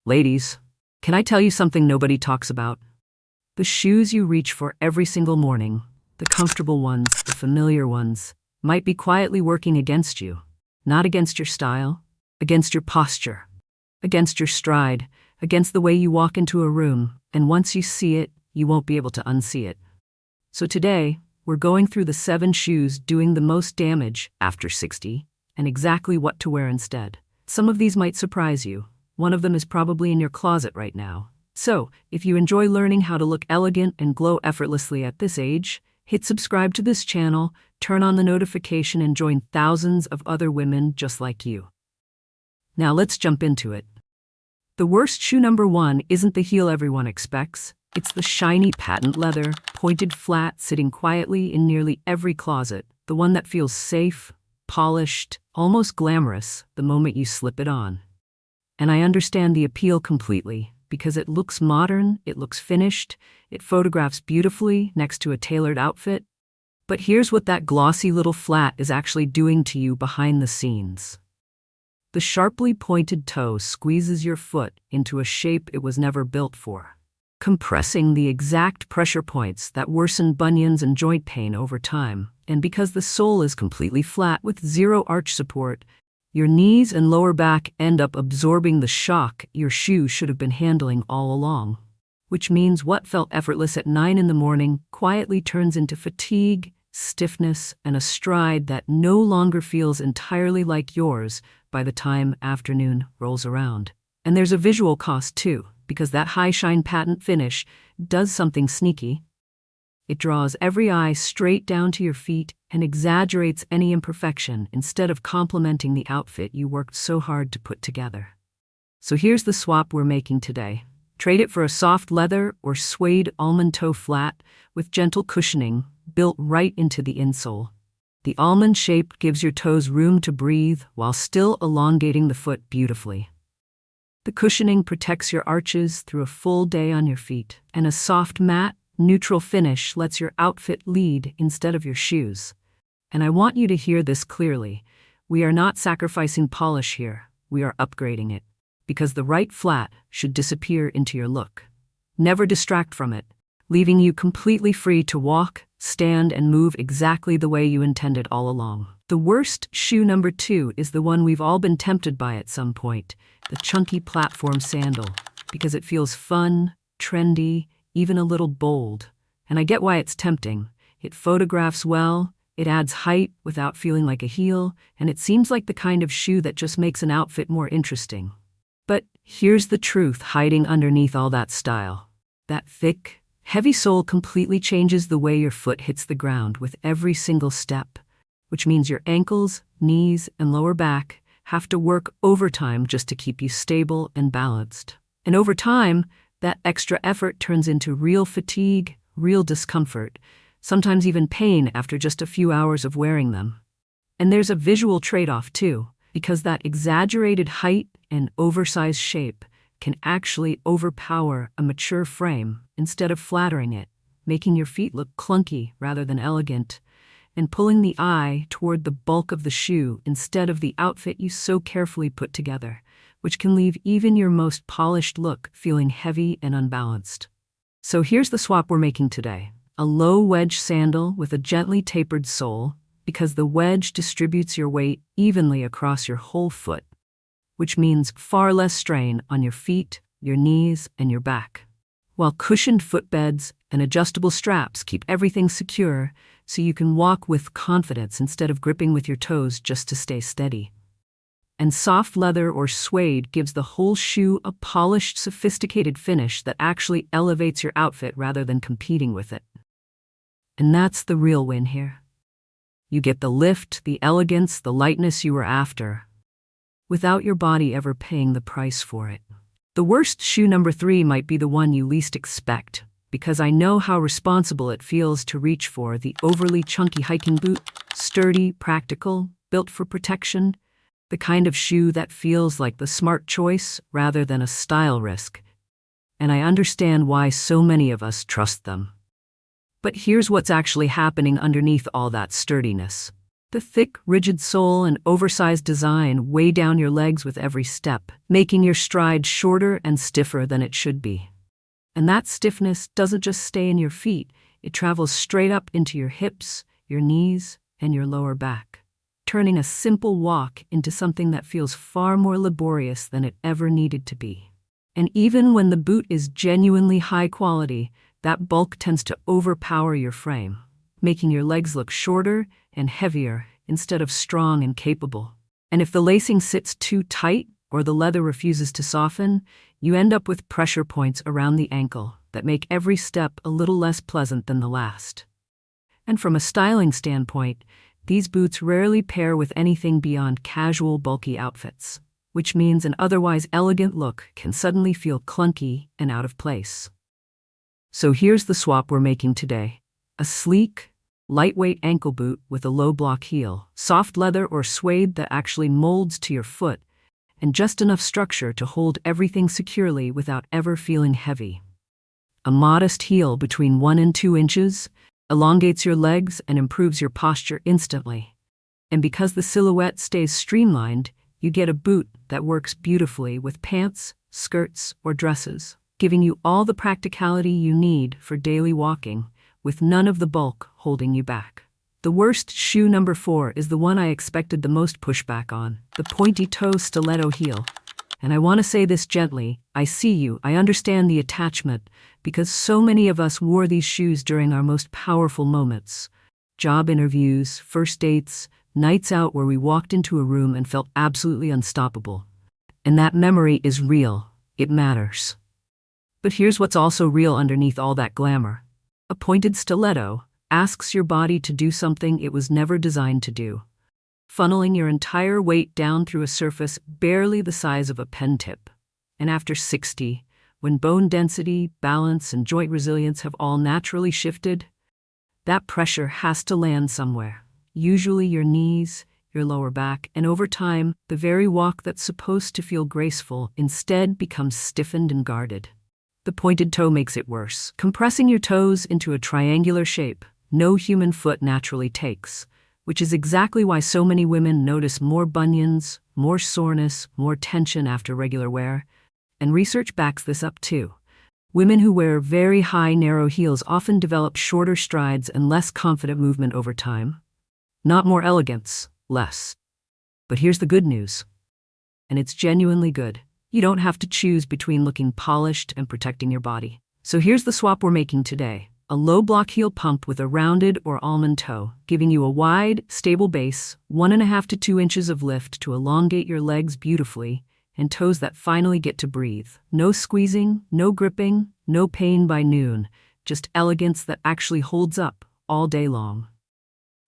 Ladies, can I tell you something nobody talks about? The shoes you reach for every single morning, the comfortable ones, the familiar ones, might be quietly working against you. Not against your style, against your posture, against your stride, against the way you walk into a room, and once you see it, you won't be able to unsee it. So today, we're going through the 7 shoes doing the most damage after 60, and exactly what to wear instead. Some of these might surprise you. One of them is probably in your closet right now. So, if you enjoy learning how to look elegant and glow effortlessly at this age, hit subscribe to this channel, turn on the notification, and join thousands of other women just like you. Now let's jump into it. The worst shoe number 1 isn't the heel everyone expects. It's the shiny patent leather, pointed flat, sitting quietly in nearly every closet. The one that feels safe, polished, almost glamorous the moment you slip it on. And I understand the appeal completely, because it looks modern, it looks finished, it photographs beautifully next to a tailored outfit. But here's what that glossy little flat is actually doing to you behind the scenes. The sharply pointed toe squeezes your foot into a shape it was never built for, compressing the exact pressure points that worsen bunions and joint pain over time. And because the sole is completely flat with zero arch support, your knees and lower back end up absorbing the shock your shoe should have been handling all along. Which means what felt effortless at 9 in the morning quietly turns into fatigue, stiffness, and a stride that no longer feels entirely like yours by the time afternoon rolls around. And there's a visual cost too, because that high-shine patent finish does something sneaky. It draws every eye straight down to your feet and exaggerates any imperfection instead of complementing the outfit you worked so hard to put together. So here's the swap we're making today. Trade it for a soft leather or suede almond toe flat with gentle cushioning built right into the insole. The almond shape gives your toes room to breathe while still elongating the foot beautifully. The cushioning protects your arches through a full day on your feet, and a soft matte, neutral finish lets your outfit lead instead of your shoes. And I want you to hear this clearly. We are not sacrificing polish here, we are upgrading it. Because the right flat should disappear into your look. Never distract from it, leaving you completely free to walk, stand, and move exactly the way you intended all along. The worst shoe number 2 is the one we've all been tempted by at some point, the chunky platform sandal, because it feels fun, trendy, even a little bold. And I get why it's tempting. It photographs well, it adds height without feeling like a heel, and it seems like the kind of shoe that just makes an outfit more interesting. But here's the truth hiding underneath all that style. That thick, heavy sole completely changes the way your foot hits the ground with every single step, which means your ankles, knees, and lower back have to work overtime just to keep you stable and balanced. And over time, that extra effort turns into real fatigue, real discomfort, sometimes even pain after just a few hours of wearing them. And there's a visual trade-off too, because that exaggerated height and oversized shape can actually overpower a mature frame instead of flattering it, making your feet look clunky rather than elegant, and pulling the eye toward the bulk of the shoe instead of the outfit you so carefully put together, which can leave even your most polished look feeling heavy and unbalanced. So here's the swap we're making today. A low wedge sandal with a gently tapered sole, because the wedge distributes your weight evenly across your whole foot, which means far less strain on your feet, your knees, and your back. While cushioned footbeds and adjustable straps keep everything secure so you can walk with confidence instead of gripping with your toes just to stay steady. And soft leather or suede gives the whole shoe a polished, sophisticated finish that actually elevates your outfit rather than competing with it. And that's the real win here. You get the lift, the elegance, the lightness you were after, without your body ever paying the price for it. The worst shoe number 3 might be the one you least expect, because I know how responsible it feels to reach for the overly chunky hiking boot, sturdy, practical, built for protection, the kind of shoe that feels like the smart choice rather than a style risk. And I understand why so many of us trust them. But here's what's actually happening underneath all that sturdiness. The thick, rigid sole and oversized design weigh down your legs with every step, making your stride shorter and stiffer than it should be. And that stiffness doesn't just stay in your feet, it travels straight up into your hips, your knees, and your lower back, turning a simple walk into something that feels far more laborious than it ever needed to be. And even when the boot is genuinely high quality, that bulk tends to overpower your frame, making your legs look shorter and heavier instead of strong and capable. And if the lacing sits too tight or the leather refuses to soften, you end up with pressure points around the ankle that make every step a little less pleasant than the last. And from a styling standpoint, these boots rarely pair with anything beyond casual, bulky outfits, which means an otherwise elegant look can suddenly feel clunky and out of place. So here's the swap we're making today. A sleek, lightweight ankle boot with a low-block heel, soft leather or suede that actually molds to your foot, and just enough structure to hold everything securely without ever feeling heavy. A modest heel between 1 and 2 inches elongates your legs and improves your posture instantly. And because the silhouette stays streamlined, you get a boot that works beautifully with pants, skirts, or dresses, giving you all the practicality you need for daily walking, with none of the bulk holding you back. The worst shoe number 4 is the one I expected the most pushback on, the pointy-toe stiletto heel. And I want to say this gently, I see you, I understand the attachment, because so many of us wore these shoes during our most powerful moments. Job interviews, first dates, nights out where we walked into a room and felt absolutely unstoppable. And that memory is real, it matters. But here's what's also real underneath all that glamour. A pointed stiletto asks your body to do something it was never designed to do, funneling your entire weight down through a surface barely the size of a pen tip. And after 60, when bone density, balance, and joint resilience have all naturally shifted, that pressure has to land somewhere, usually your knees, your lower back, and over time, the very walk that's supposed to feel graceful instead becomes stiffened and guarded. The pointed toe makes it worse, compressing your toes into a triangular shape no human foot naturally takes, which is exactly why so many women notice more bunions, more soreness, more tension after regular wear. And research backs this up too. Women who wear very high, narrow heels often develop shorter strides and less confident movement over time. Not more elegance, less. But here's the good news. And it's genuinely good. You don't have to choose between looking polished and protecting your body. So here's the swap we're making today. A low-block heel pump with a rounded or almond toe, giving you a wide, stable base, 1.5 to 2 inches of lift to elongate your legs beautifully, and toes that finally get to breathe. No squeezing, no gripping, no pain by noon, just elegance that actually holds up all day long.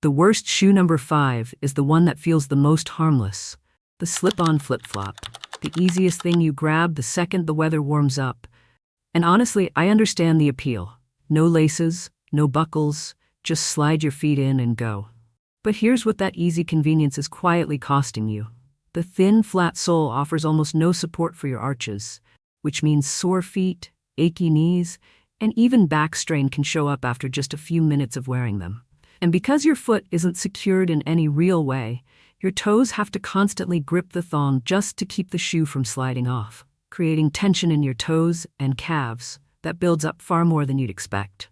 The worst shoe number 5 is the one that feels the most harmless, the slip-on flip-flop. The easiest thing you grab the second the weather warms up. And honestly, I understand the appeal. No laces, no buckles, just slide your feet in and go. But here's what that easy convenience is quietly costing you. The thin, flat sole offers almost no support for your arches, which means sore feet, achy knees, and even back strain can show up after just a few minutes of wearing them. And because your foot isn't secured in any real way, your toes have to constantly grip the thong just to keep the shoe from sliding off, creating tension in your toes and calves that builds up far more than you'd expect.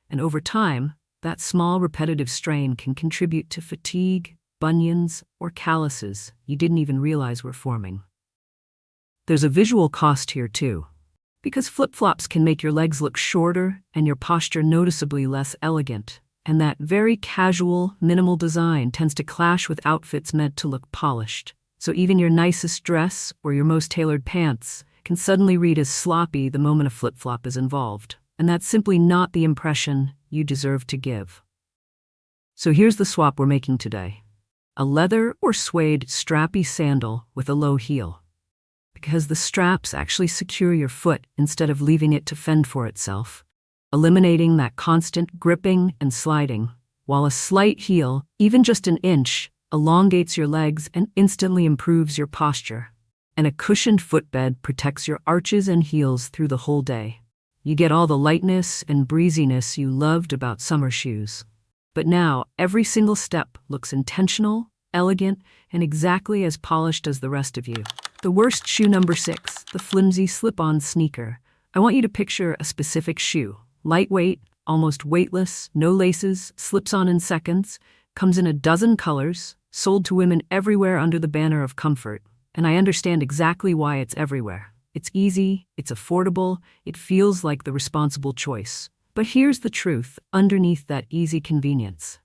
And over time, that small repetitive strain can contribute to fatigue, bunions, or calluses you didn't even realize were forming. There's a visual cost here too, because flip-flops can make your legs look shorter and your posture noticeably less elegant. And that very casual, minimal design tends to clash with outfits meant to look polished. So even your nicest dress or your most tailored pants can suddenly read as sloppy the moment a flip-flop is involved. And that's simply not the impression you deserve to give. So here's the swap we're making today. A leather or suede strappy sandal with a low heel. Because the straps actually secure your foot instead of leaving it to fend for itself, eliminating that constant gripping and sliding, while a slight heel, even just an inch, elongates your legs and instantly improves your posture. And a cushioned footbed protects your arches and heels through the whole day. You get all the lightness and breeziness you loved about summer shoes. But now, every single step looks intentional, elegant, and exactly as polished as the rest of you. The worst shoe number 6, the flimsy slip-on sneaker. I want you to picture a specific shoe. Lightweight, almost weightless, no laces, slips on in seconds, comes in a dozen colors, sold to women everywhere under the banner of comfort. And I understand exactly why it's everywhere. It's easy, it's affordable, it feels like the responsible choice. But here's the truth underneath that easy convenience.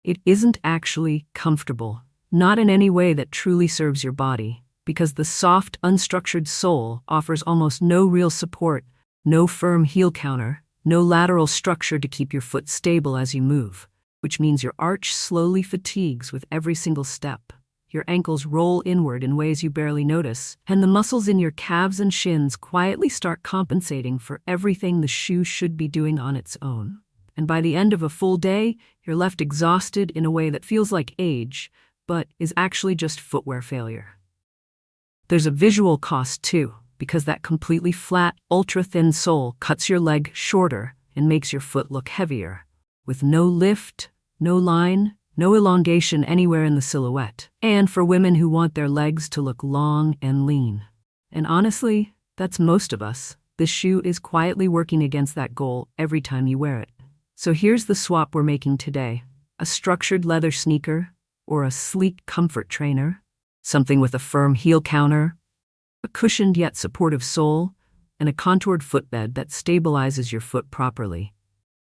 It isn't actually comfortable, not in any way that truly serves your body, because the soft, unstructured sole offers almost no real support, no firm heel counter, no lateral structure to keep your foot stable as you move, which means your arch slowly fatigues with every single step. Your ankles roll inward in ways you barely notice, and the muscles in your calves and shins quietly start compensating for everything the shoe should be doing on its own. And by the end of a full day, you're left exhausted in a way that feels like age, but is actually just footwear failure. There's a visual cost too, because that completely flat, ultra-thin sole cuts your leg shorter and makes your foot look heavier, with no lift, no line, no elongation anywhere in the silhouette. And for women who want their legs to look long and lean. And honestly, that's most of us. This shoe is quietly working against that goal every time you wear it. So here's the swap we're making today. A structured leather sneaker, or a sleek comfort trainer, something with a firm heel counter, a cushioned yet supportive sole, and a contoured footbed that stabilizes your foot properly.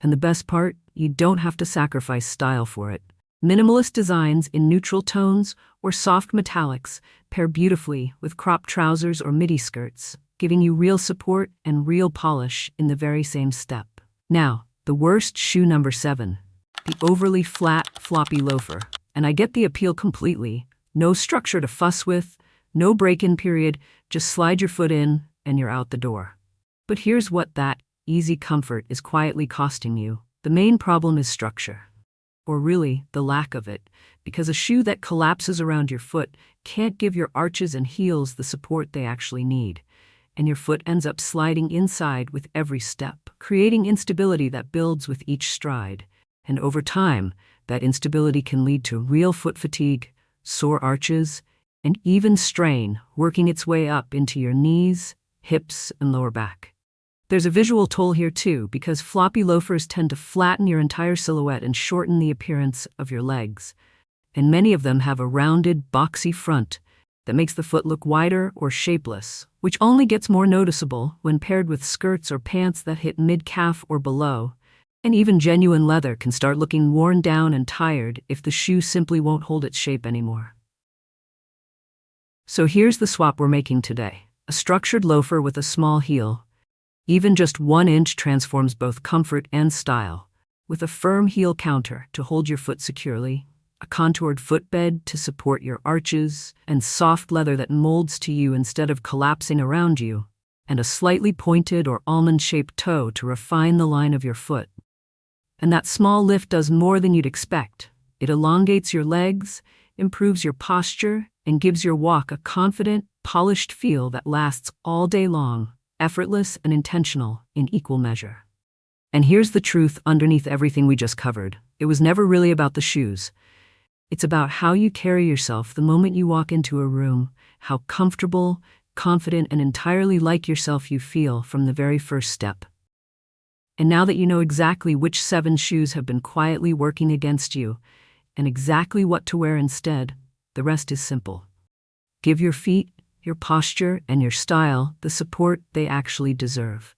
And the best part, you don't have to sacrifice style for it. Minimalist designs in neutral tones or soft metallics pair beautifully with cropped trousers or midi skirts, giving you real support and real polish in the very same step. Now, the worst shoe number 7, the overly flat, floppy loafer. And I get the appeal completely. No structure to fuss with, no break-in period, just slide your foot in and you're out the door. But here's what that easy comfort is quietly costing you. The main problem is structure. Or really, the lack of it, because a shoe that collapses around your foot can't give your arches and heels the support they actually need, and your foot ends up sliding inside with every step, creating instability that builds with each stride. And over time, that instability can lead to real foot fatigue, sore arches, and even strain working its way up into your knees, hips, and lower back. There's a visual toll here too, because floppy loafers tend to flatten your entire silhouette and shorten the appearance of your legs. And many of them have a rounded, boxy front that makes the foot look wider or shapeless, which only gets more noticeable when paired with skirts or pants that hit mid-calf or below. And even genuine leather can start looking worn down and tired if the shoe simply won't hold its shape anymore. So here's the swap we're making today. A structured loafer with a small heel. Even just 1 inch transforms both comfort and style, with a firm heel counter to hold your foot securely, a contoured footbed to support your arches, and soft leather that molds to you instead of collapsing around you, and a slightly pointed or almond-shaped toe to refine the line of your foot. And that small lift does more than you'd expect. It elongates your legs, improves your posture, and gives your walk a confident, polished feel that lasts all day long. Effortless and intentional in equal measure. And here's the truth underneath everything we just covered. It was never really about the shoes. It's about how you carry yourself the moment you walk into a room, how comfortable, confident, and entirely like yourself you feel from the very first step. And now that you know exactly which 7 shoes have been quietly working against you, and exactly what to wear instead, the rest is simple. Give your feet, your posture, and your style the support they actually deserve.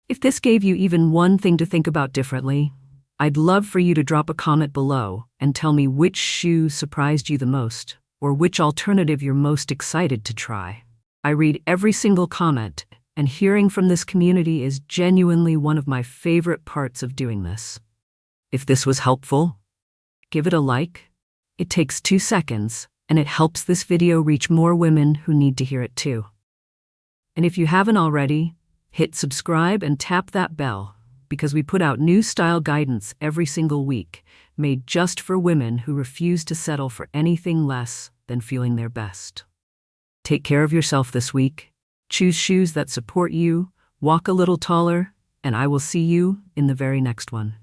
If this gave you even one thing to think about differently, I'd love for you to drop a comment below and tell me which shoe surprised you the most, or which alternative you're most excited to try. I read every single comment, and hearing from this community is genuinely one of my favorite parts of doing this. If this was helpful, give it a like. It takes 2 seconds, and it helps this video reach more women who need to hear it too. And if you haven't already, hit subscribe and tap that bell, because we put out new style guidance every single week, made just for women who refuse to settle for anything less than feeling their best. Take care of yourself this week, choose shoes that support you, walk a little taller, and I will see you in the very next one.